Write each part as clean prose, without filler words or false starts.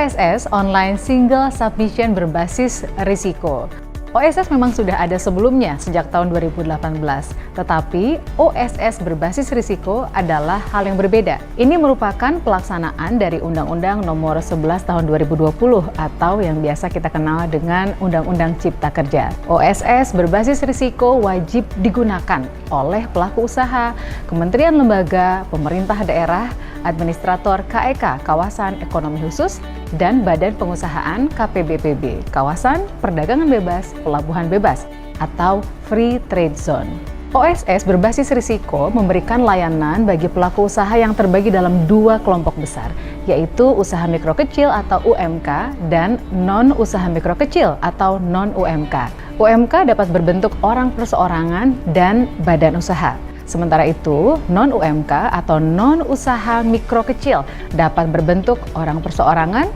OSS Online Single Submission berbasis risiko. OSS memang sudah ada sebelumnya sejak tahun 2018, tetapi OSS berbasis risiko adalah hal yang berbeda. Ini merupakan pelaksanaan dari Undang-Undang Nomor 11 Tahun 2020 atau yang biasa kita kenal dengan Undang-Undang Cipta Kerja. OSS berbasis risiko wajib digunakan oleh pelaku usaha, kementerian lembaga, pemerintah daerah, administrator KEK Kawasan Ekonomi Khusus, dan Badan Pengusahaan KPBPB Kawasan Perdagangan Bebas Pelabuhan Bebas atau Free Trade Zone. OSS berbasis risiko memberikan layanan bagi pelaku usaha yang terbagi dalam dua kelompok besar, yaitu usaha mikro kecil atau UMK dan non-usaha mikro kecil atau non-UMK. UMK dapat berbentuk orang perseorangan dan badan usaha. Sementara itu, non-UMK atau non-usaha mikro kecil dapat berbentuk orang perseorangan,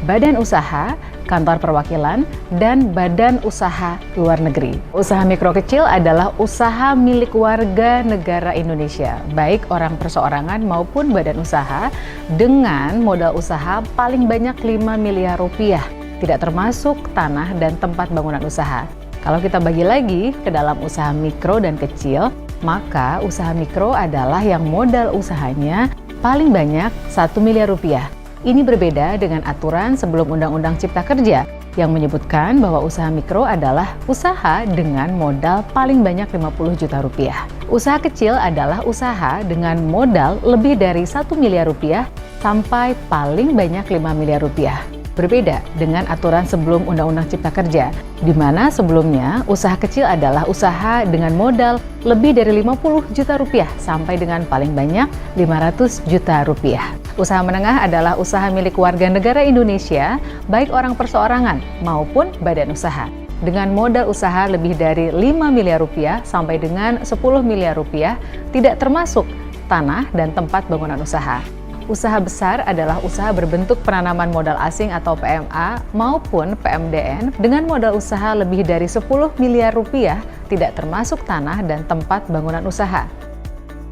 badan usaha, kantor perwakilan, dan badan usaha luar negeri. Usaha mikro kecil adalah usaha milik warga negara Indonesia, baik orang perseorangan maupun badan usaha, dengan modal usaha paling banyak 5 miliar rupiah, tidak termasuk tanah dan tempat bangunan usaha. Kalau kita bagi lagi ke dalam usaha mikro dan kecil, maka usaha mikro adalah yang modal usahanya paling banyak 1 miliar rupiah. Ini berbeda dengan aturan sebelum Undang-Undang Cipta Kerja yang menyebutkan bahwa usaha mikro adalah usaha dengan modal paling banyak 50 juta rupiah. Usaha kecil adalah usaha dengan modal lebih dari 1 miliar rupiah sampai paling banyak 5 miliar rupiah. Berbeda dengan aturan sebelum Undang-Undang Cipta Kerja, di mana sebelumnya usaha kecil adalah usaha dengan modal lebih dari 50 juta rupiah sampai dengan paling banyak 500 juta rupiah. Usaha menengah adalah usaha milik warga negara Indonesia, baik orang perseorangan maupun badan usaha, dengan modal usaha lebih dari 5 miliar rupiah sampai dengan 10 miliar rupiah, tidak termasuk tanah dan tempat bangunan usaha. Usaha besar adalah usaha berbentuk penanaman modal asing atau PMA maupun PMDN dengan modal usaha lebih dari 10 miliar rupiah, tidak termasuk tanah dan tempat bangunan usaha.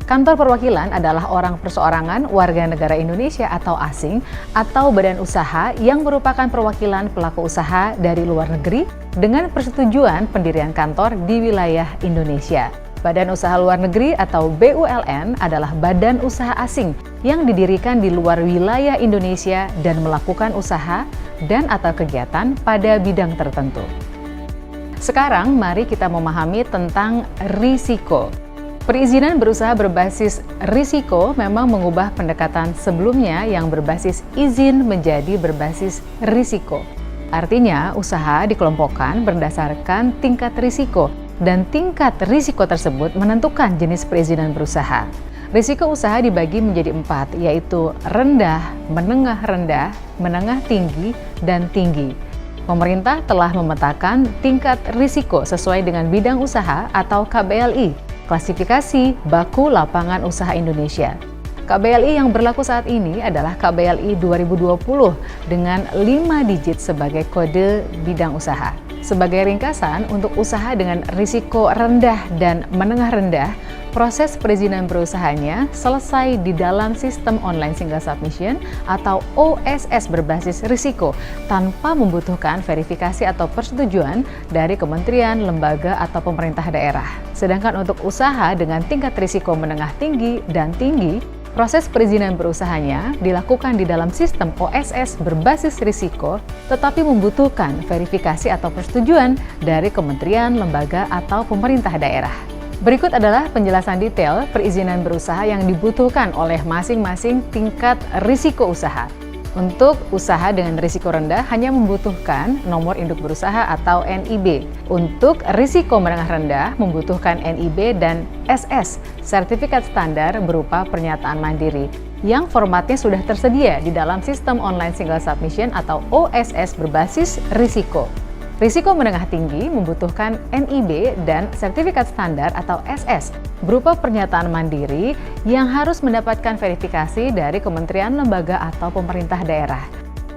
Kantor perwakilan adalah orang perseorangan warga negara Indonesia atau asing atau badan usaha yang merupakan perwakilan pelaku usaha dari luar negeri dengan persetujuan pendirian kantor di wilayah Indonesia. Badan Usaha Luar Negeri atau BULN adalah badan usaha asing yang didirikan di luar wilayah Indonesia dan melakukan usaha dan atau kegiatan pada bidang tertentu. Sekarang mari kita memahami tentang risiko. Perizinan berusaha berbasis risiko memang mengubah pendekatan sebelumnya yang berbasis izin menjadi berbasis risiko. Artinya, usaha dikelompokkan berdasarkan tingkat risiko, dan tingkat risiko tersebut menentukan jenis perizinan berusaha. Risiko usaha dibagi menjadi 4, yaitu rendah, menengah tinggi, dan tinggi. Pemerintah telah memetakan tingkat risiko sesuai dengan bidang usaha atau KBLI, klasifikasi baku lapangan usaha Indonesia. KBLI yang berlaku saat ini adalah KBLI 2020 dengan 5 digit sebagai kode bidang usaha. Sebagai ringkasan, untuk usaha dengan risiko rendah dan menengah rendah, proses perizinan berusahanya selesai di dalam sistem online single submission atau OSS berbasis risiko tanpa membutuhkan verifikasi atau persetujuan dari kementerian, lembaga, atau pemerintah daerah. Sedangkan untuk usaha dengan tingkat risiko menengah tinggi dan tinggi, proses perizinan berusahanya dilakukan di dalam sistem OSS berbasis risiko, tetapi membutuhkan verifikasi atau persetujuan dari kementerian, lembaga, atau pemerintah daerah. Berikut adalah penjelasan detail perizinan berusaha yang dibutuhkan oleh masing-masing tingkat risiko usaha. Untuk usaha dengan risiko rendah hanya membutuhkan nomor induk berusaha atau NIB. Untuk risiko menengah rendah membutuhkan NIB dan SS, sertifikat standar berupa pernyataan mandiri, yang formatnya sudah tersedia di dalam sistem online single submission atau OSS berbasis risiko. Risiko menengah tinggi membutuhkan NIB dan sertifikat standar atau SS berupa pernyataan mandiri yang harus mendapatkan verifikasi dari kementerian, lembaga, atau pemerintah daerah.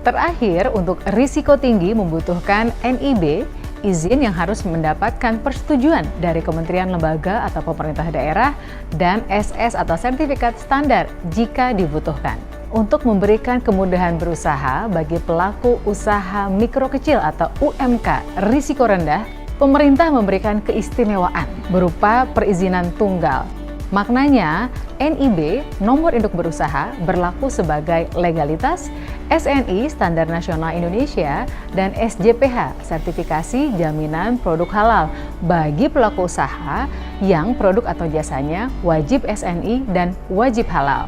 Terakhir, untuk risiko tinggi membutuhkan NIB, izin yang harus mendapatkan persetujuan dari kementerian, lembaga, atau pemerintah daerah, dan SS atau sertifikat standar jika dibutuhkan. Untuk memberikan kemudahan berusaha bagi pelaku usaha mikro kecil atau UMK risiko rendah, pemerintah memberikan keistimewaan berupa perizinan tunggal. Maknanya, NIB, nomor induk berusaha, berlaku sebagai legalitas, SNI, Standar Nasional Indonesia, dan SJPH, sertifikasi jaminan produk halal, bagi pelaku usaha yang produk atau jasanya wajib SNI dan wajib halal.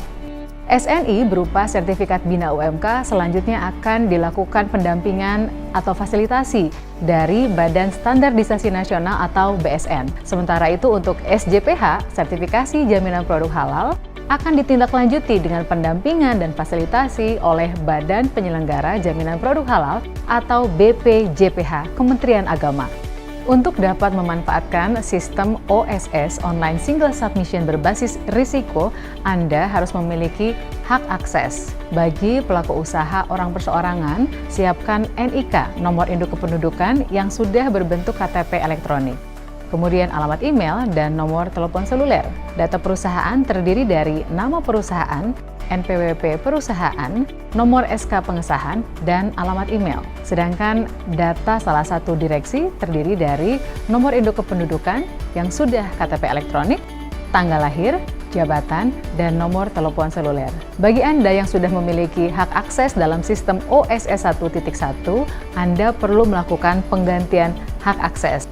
SNI berupa sertifikat bina UMK selanjutnya akan dilakukan pendampingan atau fasilitasi dari Badan Standarisasi Nasional atau BSN. Sementara itu untuk SJPH, sertifikasi jaminan produk halal, akan ditindaklanjuti dengan pendampingan dan fasilitasi oleh Badan Penyelenggara Jaminan Produk Halal atau BPJPH Kementerian Agama. Untuk dapat memanfaatkan sistem OSS (Online Single Submission) berbasis risiko, Anda harus memiliki hak akses. Bagi pelaku usaha orang perseorangan, siapkan NIK, nomor induk kependudukan yang sudah berbentuk KTP elektronik. Kemudian alamat email dan nomor telepon seluler. Data perusahaan terdiri dari nama perusahaan, NPWP perusahaan, nomor SK pengesahan, dan alamat email. Sedangkan data salah satu direksi terdiri dari nomor induk kependudukan yang sudah KTP elektronik, tanggal lahir, jabatan, dan nomor telepon seluler. Bagi Anda yang sudah memiliki hak akses dalam sistem OSS 1.1, Anda perlu melakukan penggantian hak akses.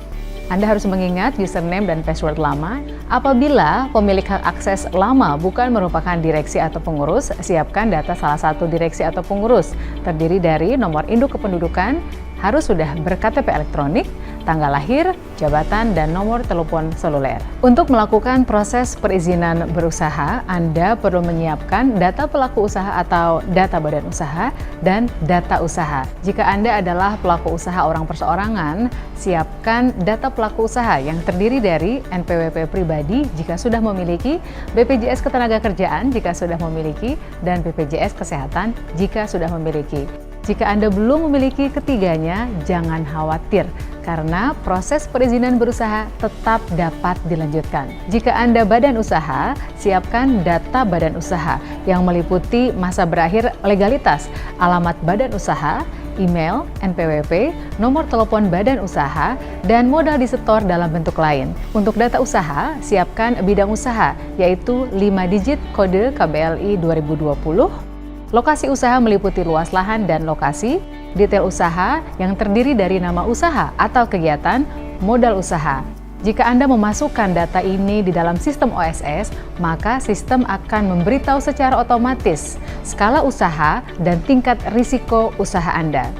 Anda harus mengingat username dan password lama. Apabila pemilik hak akses lama bukan merupakan direksi atau pengurus, siapkan data salah satu direksi atau pengurus. Terdiri dari nomor induk kependudukan, harus sudah ber-KTP elektronik, tanggal lahir, jabatan, dan nomor telepon seluler. Untuk melakukan proses perizinan berusaha, Anda perlu menyiapkan data pelaku usaha atau data badan usaha dan data usaha. Jika Anda adalah pelaku usaha orang perseorangan, siapkan data pelaku usaha yang terdiri dari NPWP pribadi jika sudah memiliki, BPJS Ketenagakerjaan jika sudah memiliki, dan BPJS Kesehatan jika sudah memiliki. Jika Anda belum memiliki ketiganya, jangan khawatir, karena proses perizinan berusaha tetap dapat dilanjutkan. Jika Anda badan usaha, siapkan data badan usaha yang meliputi masa berakhir legalitas, alamat badan usaha, email, NPWP, nomor telepon badan usaha, dan modal disetor dalam bentuk lain. Untuk data usaha, siapkan bidang usaha, yaitu 5 digit kode KBLI 2020, lokasi usaha meliputi luas lahan dan lokasi, detail usaha yang terdiri dari nama usaha atau kegiatan, modal usaha. Jika Anda memasukkan data ini di dalam sistem OSS, maka sistem akan memberitahu secara otomatis skala usaha dan tingkat risiko usaha Anda.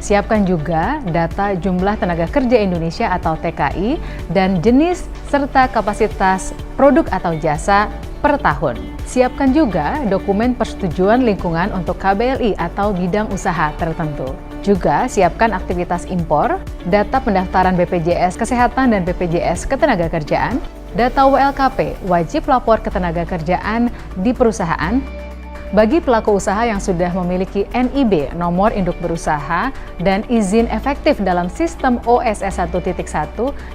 Siapkan juga data jumlah tenaga kerja Indonesia atau TKI dan jenis serta kapasitas produk atau jasa per tahun. Siapkan juga dokumen persetujuan lingkungan untuk KBLI atau bidang usaha tertentu. Juga siapkan aktivitas impor, data pendaftaran BPJS Kesehatan dan BPJS Ketenagakerjaan, data WLKP, wajib lapor ketenagakerjaan di perusahaan. Bagi pelaku usaha yang sudah memiliki NIB, nomor induk berusaha, dan izin efektif dalam sistem OSS 1.1,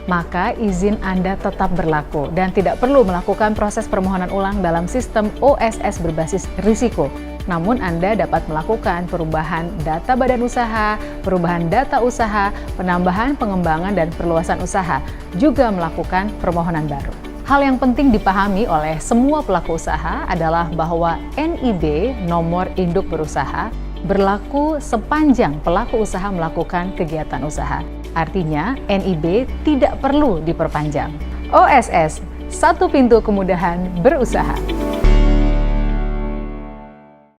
maka izin Anda tetap berlaku dan tidak perlu melakukan proses permohonan ulang dalam sistem OSS berbasis risiko. Namun Anda dapat melakukan perubahan data badan usaha, perubahan data usaha, penambahan, pengembangan, dan perluasan usaha, juga melakukan permohonan baru. Hal yang penting dipahami oleh semua pelaku usaha adalah bahwa NIB, nomor induk berusaha, berlaku sepanjang pelaku usaha melakukan kegiatan usaha. Artinya, NIB tidak perlu diperpanjang. OSS, satu pintu kemudahan berusaha.